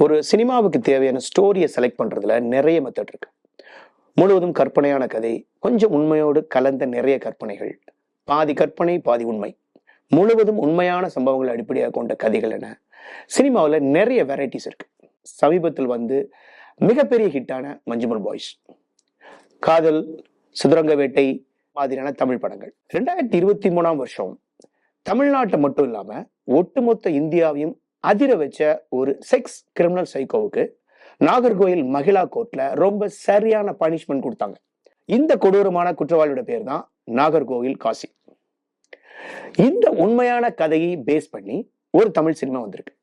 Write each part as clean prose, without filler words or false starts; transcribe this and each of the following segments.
ஒரு சினிமாவுக்கு தேவையான ஸ்டோரியை செலக்ட் பண்றதுல நிறைய மெத்தட் இருக்கு. முழுவதும் கற்பனையான கதை, கொஞ்சம் உண்மையோடு கலந்த நிறைய கற்பனைகள், பாதி கற்பனை பாதி உண்மை, முழுவதும் உண்மையான சம்பவங்களை அடிப்படையாக கொண்ட கதைகள் என சினிமாவில் நிறைய வெரைட்டிஸ் இருக்கு. சமீபத்தில் மிகப்பெரிய ஹிட்டான மஞ்சுமல் பாய்ஸ், காதல், சுதரங்க வேட்டை மாதிரியான தமிழ் படங்கள் 2023 தமிழ்நாட்டை மட்டும் இல்லாம ஒட்டுமொத்த இந்தியாவையும் அதிர வச்ச ஒரு செக்ஸ் கிரிமினல் சைக்கோவுக்கு நாகர்கோயில் மகிழா கோர்ட்ல ரொம்ப சரியான பனிஷ்மெண்ட் கொடுத்தாங்க. இந்த கொடூரமான குற்றவாளியோட பேர் தான் நாகர்கோவில் காசி. இந்த உண்மையான கதையை பேஸ் பண்ணி ஒரு தமிழ் சினிமா வந்திருக்கு.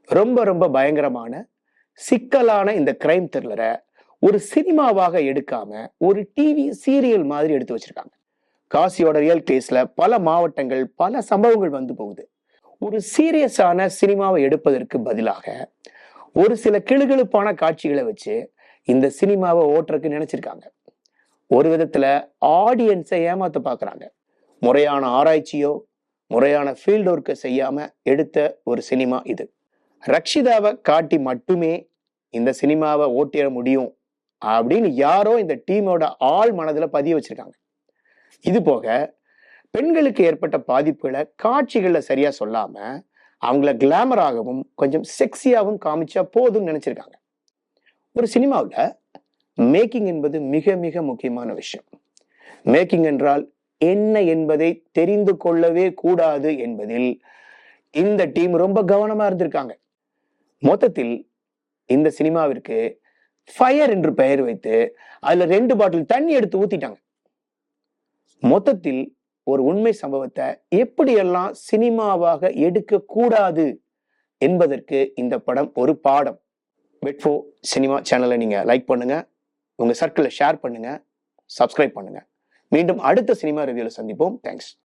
ரொம்ப ரொம்ப பயங்கரமான சிக்கலான இந்த கிரைம் த்ரில்லரை ஒரு சினிமாவாக எடுக்காம ஒரு டிவி சீரியல் மாதிரி எடுத்து வச்சிருக்காங்க. காசியோட ரியல் கேஸ்ல பல மாவட்டங்கள், பல சம்பவங்கள் போகுது. ஒரு சீரியஸான சினிமாவை எடுப்பதற்கு பதிலாக ஒரு சில கிளுகிழுப்பான காட்சிகளை வச்சு இந்த சினிமாவை ஓட்டுறதுக்கு நினைச்சிருக்காங்க. ஒரு விதத்துல ஆடியன்ஸை ஏமாத்த பாக்குறாங்க. முறையான ஆராய்ச்சியோ முறையான ஃபீல்ட் ஒர்க்கை செய்யாம எடுத்த ஒரு சினிமா இது. ரக்ஷிதாவை காட்டி மட்டுமே இந்த சினிமாவை ஓட்டிட முடியும் அப்படின்னு யாரோ இந்த டீமோட ஆள் மனதுல பதிய வச்சிருக்காங்க. இது போக பெண்களுக்கு ஏற்பட்ட பாதிப்புகளை காட்சிகள்ல சரியா சொல்லாம அவங்கள கிளாமராகவும் கொஞ்சம் செக்ஸியாகவும் காமிச்சா போதும்னு நினைச்சிருக்காங்க. ஒரு சினிமாவில் மேக்கிங் என்பது மிக மிக முக்கியமான விஷயம். மேக்கிங் என்றால் என்ன என்பதை தெரிந்து கொள்ளவே கூடாது என்பதில் இந்த டீம் ரொம்ப கவனமா இருந்திருக்காங்க. மொத்தத்தில் இந்த சினிமாவிற்கு ஃபயர் என்று பெயர் வைத்து அதுல 2 பாட்டில் தண்ணி எடுத்து ஊத்திட்டாங்க. மொத்தத்தில் ஒரு உண்மை சம்பவத்தை எப்படியெல்லாம் சினிமாவாக எடுக்க கூடாது என்பதற்கு இந்த படம் ஒரு பாடம். வெட்ஃபோ சினிமா சேனலை நீங்க லைக் பண்ணுங்க, உங்க சர்க்கிளை ஷேர் பண்ணுங்க, சப்ஸ்கிரைப் பண்ணுங்க. மீண்டும் அடுத்த சினிமா ரிவ்யூல சந்திப்போம். தேங்க்ஸ்.